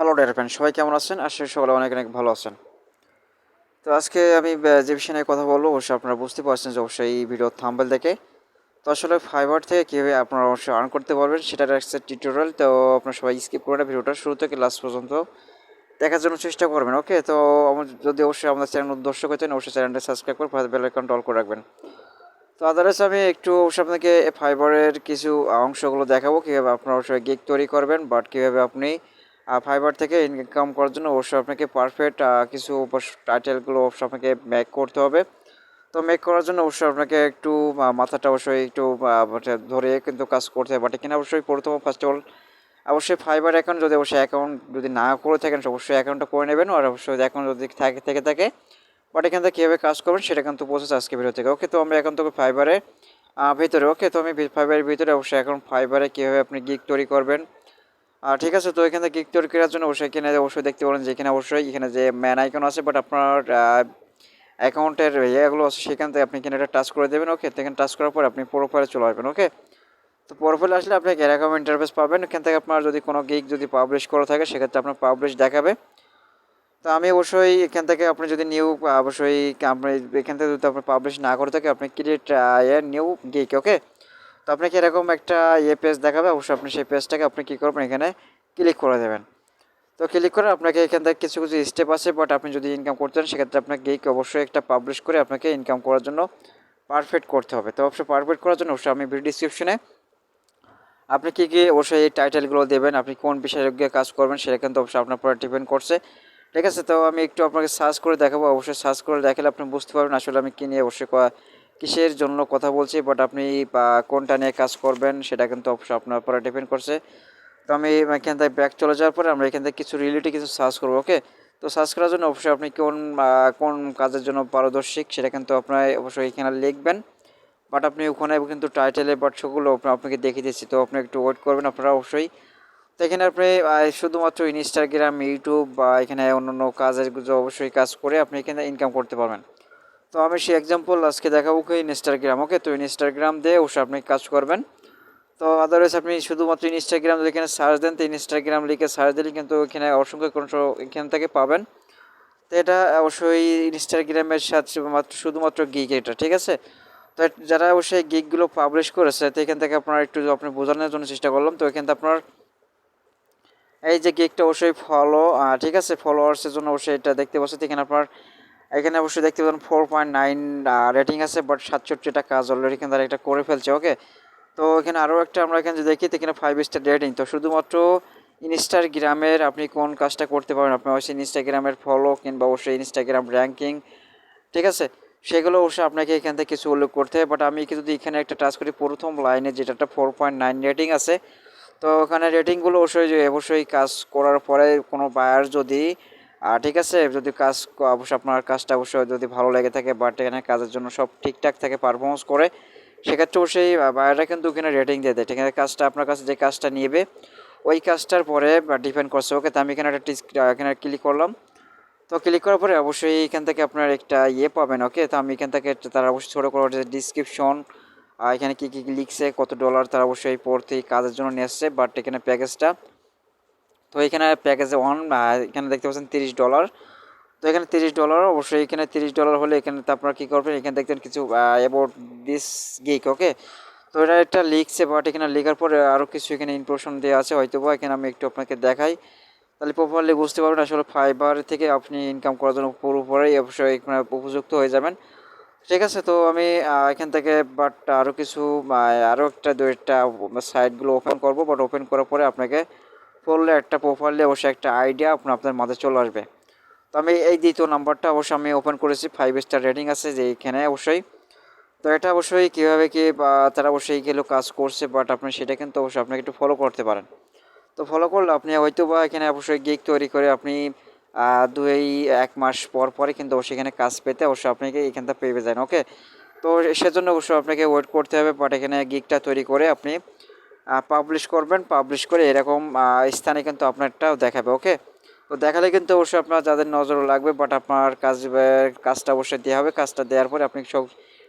Hello dear friend, সবাই কেমন আছেন? আশা করি সবাই অনেক অনেক ভালো আছেন। তো আজকে আমি যে বিষয় নিয়ে কথা বলবো অবশ্যই আপনারা বুঝতে পারছেন যে অবশ্যই এই ভিডিও থাম্বনেল দেখে। তো আসলে ফাইবার থেকে কীভাবে আপনারা অবশ্যই আর্ন করতে পারবেন সেটার একটা টিউটোরিয়াল। তো আপনারা সবাই স্কিপ করে না, ভিডিওটা শুরু থেকে লাস্ট পর্যন্ত দেখার জন্য চেষ্টা করবেন। ওকে, তো যদি অবশ্যই আমাদের চ্যানেল দর্শক হতেন অবশ্যই চ্যানেলটা সাবস্ক্রাইব করে বেল আইকনটা অল করে রাখবেন। তো আদারওয়াইজ আমি একটু অবশ্যই আপনাকে ফাইবারের কিছু অংশগুলো দেখাবো কীভাবে আপনারা অবশ্যই গিগ তৈরি করবেন, বাট কীভাবে আপনি ফাইবার থেকে ইনকাম করার জন্য অবশ্যই আপনাকে পারফেক্ট কিছু টাইটেলগুলো অবশ্যই আপনাকে মেক করতে হবে। তো মেক করার জন্য অবশ্যই আপনাকে একটু মাথাটা অবশ্যই একটু ধরে কিন্তু কাজ করতে হবে, বাট এখানে অবশ্যই প্রথম ফার্স্ট অফ অল অবশ্যই ফাইবার অ্যাকাউন্ট যদি অবশ্যই অ্যাকাউন্ট যদি না করে থাকেন অবশ্যই অ্যাকাউন্টটা করে নেবেন, আর অবশ্যই অ্যাকাউন্ট যদি থেকে থাকে বাট এখান থেকে কীভাবে কাজ করবেন সেটা কিন্তু প্রসেস আজকে ভিডিও থেকে। ওকে, তো আমরা এখন তো ফাইবারে ভিতরে। ওকে, তো আমি ফাইবারের ভিতরে অবশ্যই এখন ফাইবারে কীভাবে আপনি গিগ তৈরি করবেন। ঠিক আছে, তো এখানে গিগ তৈরি করার জন্য অবশ্যই এখানে অবশ্যই দেখতে পারেন যে এখানে অবশ্যই এখানে যে ম্যান আইকন আছে, বাট আপনার অ্যাকাউন্টের ইয়েগুলো আছে সেখান থেকে আপনি এখানে একটা টাচ করে দেবেন। ওকে, তো এখানে টাচ করার পর আপনি প্রোফাইলে চলে আসবেন। ওকে, তো প্রোফাইলে আসলে আপনি এরকম ইন্টারফেস পাবেন। এখান থেকে আপনার যদি কোনো গিগ যদি পাবলিশ করা থাকে সেক্ষেত্রে আপনার পাবলিশ দেখাবে। তো আমি অবশ্যই এখান থেকে আপনি যদি নিউ অবশ্যই আপনি এখান থেকে যদি আপনি পাবলিশ না করে থাকে আপনি ক্রিয়েট নিউ গিগ। ওকে, তো আপনাকে এরকম একটা পেজ দেখাবে, অবশ্যই আপনি সেই পেজটাকে আপনি কী করবেন এখানে ক্লিক করে দেবেন। তো ক্লিক করে আপনাকে এখান থেকে কিছু কিছু স্টেপ আছে, বাট আপনি যদি ইনকাম করতে চান সেক্ষেত্রে আপনাকে গিগ অবশ্যই একটা পাবলিশ করে আপনাকে ইনকাম করার জন্য পারফেক্ট করতে হবে। তো অবশ্যই পারফেক্ট করার জন্য অবশ্যই আমি ভিডিও ডিসক্রিপশনে আপনি কী কী অবশ্যই এই টাইটেলগুলো দেবেন, আপনি কোন বিশেষজ্ঞ কাজ করবেন সেটা কিন্তু অবশ্যই আপনার উপর ডিপেন্ড করছে। ঠিক আছে, তো আমি একটু আপনাকে সার্চ করে দেখাবো। অবশ্যই সার্চ করে দেখালে আপনি বুঝতে পারবেন আসলে আমি কী নিয়ে অবশ্যই কিসের জন্য কথা বলছি, বাট আপনি কোনটা নিয়ে কাজ করবেন সেটা কিন্তু অবশ্যই আপনার উপরে ডিপেন্ড করছে। তো আমি এখান থেকে ব্যাক চলে যাওয়ার পরে আমরা এখান থেকে কিছু রিলেটিভ কিছু সার্চ করবো। ওকে, তো সার্চ করার জন্য অবশ্যই আপনি কোন কাজের জন্য পারদর্শী সেটা কিন্তু আপনার অবশ্যই এখানে লিখবেন, বাট আপনি ওখানে কিন্তু টাইটেলে বাট সেগুলো আপনাকে দেখিয়ে দিচ্ছি। তো আপনি একটু ওয়েট করবেন আপনারা অবশ্যই। তো এখানে আপনি শুধুমাত্র ইনস্টাগ্রাম, ইউটিউব বা এখানে অন্যান্য কাজের অবশ্যই কাজ করে আপনি এখানে ইনকাম করতে পারবেন। তো আমি সেই এক্সাম্পল আজকে দেখাবো কি ইনস্টাগ্রাম। ওকে, তো ইনস্টাগ্রাম দিয়ে অবশ্যই আপনি কাজ করবেন। তো আদারওয়াইজ আপনি শুধুমাত্র ইনস্টাগ্রাম যদি এখানে সার্চ দেন তো ইনস্টাগ্রাম লিখে সার্চ দিলে কিন্তু এখানে অসংখ্য কোনো এখান থেকে পাবেন। তো এটা অবশ্যই ইনস্টাগ্রামের সাথে শুধুমাত্র গিগ এটা। ঠিক আছে, তো যারা অবশ্যই গিগগুলো পাবলিশ করেছে তো এখান থেকে আপনার একটু আপনি বোঝানোর জন্য চেষ্টা করলাম। তো এখান থেকে আপনার এই যে গিগটা অবশ্যই ফলো, ঠিক আছে, ফলোয়ার্সের জন্য অবশ্যই এটা দেখতে পাচ্ছেন। এখানে আপনার এখানে অবশ্যই দেখতে পাবেন 4.9 রেটিং আছে, বাট 67টা কাজ অলরেডি কিন্তু তারা এটা করে ফেলছে। ওকে, তো এখানে আরও একটা আমরা এখানে দেখি তো এখানে 5 স্টার রেটিং। তো শুধুমাত্র ইনস্টাগ্রামের আপনি কোন কাজটা করতে পারেন, আপনি অবশ্যই ইনস্টাগ্রামের ফলো কিংবা অবশ্যই ইনস্টাগ্রাম র্যাঙ্কিং, ঠিক আছে, সেগুলো অবশ্যই আপনাকে এখান থেকে কিছু উল্লেখ করতে হবে। বাট আমি যদি এখানে একটা টাচ করি প্রথম লাইনে যেটা 4.9 রেটিং আছে, তো ওখানে রেটিংগুলো অবশ্যই কাজ করার পরে কোনো বায়ার যদি ঠিক আছে যদি কাজ অবশ্যই আপনার কাজটা অবশ্যই যদি ভালো লেগে থাকে, বাট এখানে কাজের জন্য সব ঠিকঠাক থাকে, পারফরমেন্স করে, সেক্ষেত্রে অবশ্যই বায়াররা কিন্তু ওখানে রেটিং দিয়ে দেয়। ঠিক আছে, কাজটা আপনার কাছে যে কাজটা নেবে ওই কাজটার পরে ডিপেন্ড করছে। ওকে, তো আমি এখানে একটা এখানে ক্লিক করলাম। তো ক্লিক করার পরে অবশ্যই এখান থেকে আপনার একটা পাবেন। ওকে, তো আমি এখান থেকে তারা অবশ্যই ছোটো করে ডিসক্রিপশন এখানে কী কী লিখছে, কত ডলার তারা অবশ্যই পড়তে কাজের জন্য নিয়ে আসছে, বাট এখানে প্যাকেজটা, তো এখানে প্যাকেজে এখানে দেখতে পাচ্ছেন $30। তো এখানে $30 অবশ্যই এখানে $30 হলে এখানে তো আপনারা কী করবেন এখানে দেখবেন কিছু অ্যাবাউট দিস গিগ। ওকে, তো এটা একটা লিখছে, বাট এখানে লেখার পরে আরও কিছু এখানে ইনফরমেশন দেওয়া আছে হয়তো বা এখানে আমি একটু আপনাকে দেখাই, তাহলে প্রপারলি বুঝতে পারবেন আসলে ফাইবার থেকে আপনি ইনকাম করার জন্য পুরোপুরি অবশ্যই এখানে উপযুক্ত হয়ে যাবেন। ঠিক আছে, তো আমি এখান থেকে বাট আরও কিছু আরও একটা দুইটা সাইটগুলো ওপেন করব, বাট ওপেন করার পরে আপনাকে করলে একটা প্রপারলি অবশ্যই একটা আইডিয়া আপনার মাঝে চলে আসবে। তো আমি এই দ্বিতীয় নাম্বারটা অবশ্যই আমি ওপেন করেছি, 5 স্টার রেটিং আছে যে এখানে অবশ্যই। তো এটা অবশ্যই কীভাবে কি বা তারা অবশ্যই গেলেও কাজ করছে, বাট আপনি সেটা কিন্তু অবশ্যই আপনাকে একটু ফলো করতে পারেন। তো ফলো করলে আপনি হয়তো বা এখানে অবশ্যই গিগ তৈরি করে আপনি 1 মাস পর পরে কিন্তু অবশ্যই এখানে কাজ পেতে অবশ্যই আপনাকে এখান থেকে পেয়ে যান। ওকে, তো সেজন্য অবশ্যই আপনাকে ওয়েট করতে হবে, বাট এখানে গিগটা তৈরি করে আপনি পাবলিশ করবেন, পাবলিশ করে এরকম স্থানে কিন্তু আপনারটাও দেখাবে। ওকে, তো দেখালে কিন্তু অবশ্যই আপনার যাদের নজর লাগবে, বাট আপনার কাজটা অবশ্যই দেওয়া হবে। কাজটা দেওয়ার পরে আপনি সব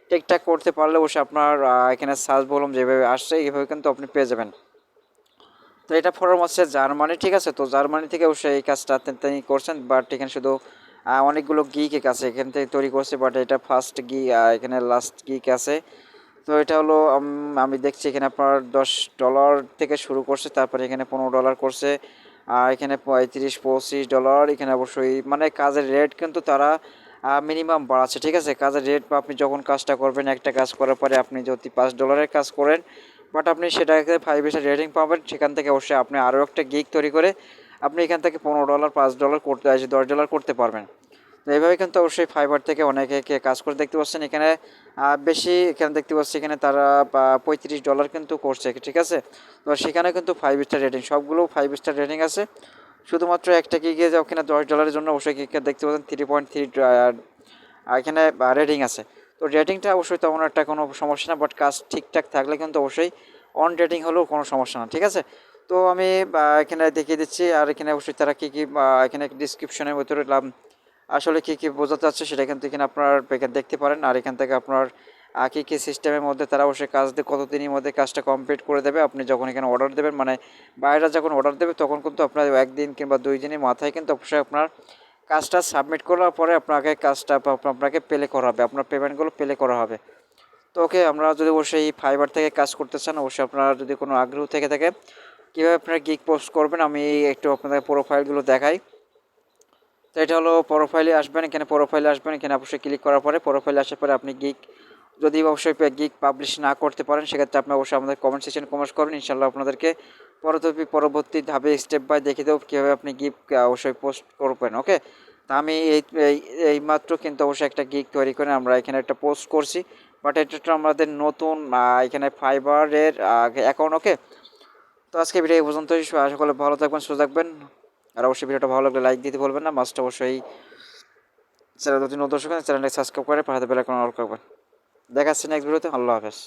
ঠিকঠাক করতে পারলে অবশ্যই আপনার এখানে সার্চ ভলিউম যেভাবে আসছে এইভাবে কিন্তু আপনি পেয়ে যাবেন। তো এটা ফর্ম হচ্ছে জার্মানি, ঠিক আছে। তো জার্মানি থেকে অবশ্যই এই কাজটা তিনি করছেন, বাট এখানে শুধু অনেকগুলো গিক আছে এখান থেকে তৈরি করছে, বাট এটা ফার্স্ট গি, এখানে লাস্ট গিক আছে। তো এটা হলো আমি দেখছি এখানে আপনার $10 থেকে শুরু করছে, তারপরে এখানে $15 করছে, আর এখানে 35-25 ডলার। এখানে অবশ্যই মানে কাজের রেট কিন্তু তারা মিনিমাম বাড়াচ্ছে, ঠিক আছে। কাজের রেট বা আপনি যখন কাজটা করবেন, একটা কাজ করার পরে আপনি যদি $5 কাজ করেন, বাট আপনি সেটাকে 5 স্টার রেটিং পাবেন, সেখান থেকে অবশ্যই আপনি আরও একটা গিগ তৈরি করে আপনি এখান থেকে $15 $5 করতে $10 করতে পারবেন। তো এইভাবে কিন্তু অবশ্যই ফাইবার থেকে অনেকে কাজ করে দেখতে পাচ্ছেন। এখানে বেশি এখানে দেখতে পাচ্ছি এখানে তারা $35 কিন্তু করছে, ঠিক আছে। তো সেখানে কিন্তু 5 স্টার রেটিং, সবগুলো 5 স্টার রেটিং আছে। শুধুমাত্র একটা গিগে যে ওখানে $10 জন্য অবশ্যই দেখতে পাচ্ছেন 3.3 এখানে রেটিং আছে। তো রেটিংটা অবশ্যই তেমন একটা কোনো সমস্যা না, বাট কাজ ঠিকঠাক থাকলে কিন্তু অবশ্যই অন রেটিং হলেও কোনো সমস্যা না, ঠিক আছে। তো আমি এখানে দেখিয়ে দিচ্ছি, আর এখানে অবশ্যই তারা কী কী এখানে ডিসক্রিপশনের ভিতরে আসলে কী কী বোঝাতে চাচ্ছে সেটা কিন্তু এখানে আপনার এখানে দেখতে পারেন। আর এখান থেকে আপনার কী কী সিস্টেমের মধ্যে তারা অবশ্যই কাজ দিয়ে কত দিনের মধ্যে কাজটা কমপ্লিট করে দেবে। আপনি যখন এখানে অর্ডার দেবেন, মানে বাইরে যখন অর্ডার দেবে, তখন কিন্তু আপনার 1 দিন কিংবা 2 দিনের মাথায় কিন্তু অবশ্যই আপনার কাজটা সাবমিট করার পরে আপনাকে কাজটা আপনাকে পেলে করা হবে, আপনার পেমেন্টগুলো পেলে করা হবে। তো ওকে, আমরা যদি অবশ্যই ফাইবার থেকে কাজ করতে চান, অবশ্যই আপনারা যদি কোনো আগ্রহ থেকে থাকে কীভাবে আপনারা গিগ পোস্ট করবেন, আমি একটু আপনাদের প্রোফাইলগুলো দেখাই। তো এটা হলো প্রোফাইলে আসবেন, এখানে প্রোফাইলে আসবেন, এখানে অবশ্যই ক্লিক করার পরে প্রোফাইলে আসার পরে আপনি গিগ যদি অবশ্যই গিগ পাবলিশ না করতে পারেন, সেক্ষেত্রে আপনি অবশ্যই আমাদের কমেন্ট সেকশন কমেন্ট করুন। ইনশাল্লাহ আপনাদেরকে পরবর্তী ধাপে স্টেপ বাই দেখিয়ে দেবো কীভাবে আপনি গিগ অবশ্যই পোস্ট করবেন। ওকে, তা আমি এই মাত্র কিন্তু অবশ্যই একটা গিগ তৈরি করে আমরা এখানে একটা পোস্ট করছি, বাট এটা তো আমাদের নতুন এখানে ফাইবারের অ্যাকাউন্ট। ওকে, তো আজকে ভিডিও এই পর্যন্তই। আশা করি ভালো থাকবেন, সুস্থ থাকবেন। আর অবশ্যই ভিডিওটা ভালো লাগলে লাইক দিতে বলবেন না, মাস্ট অবশ্যই চ্যানেল নতুন দর্শক চ্যানেলটাকে সাবস্ক্রাইব করে পাঠাতে বেল আইকন অল করবেন। দেখা যাচ্ছে নেক্সট ভিডিওতে। আল্লাহ হাফেজ।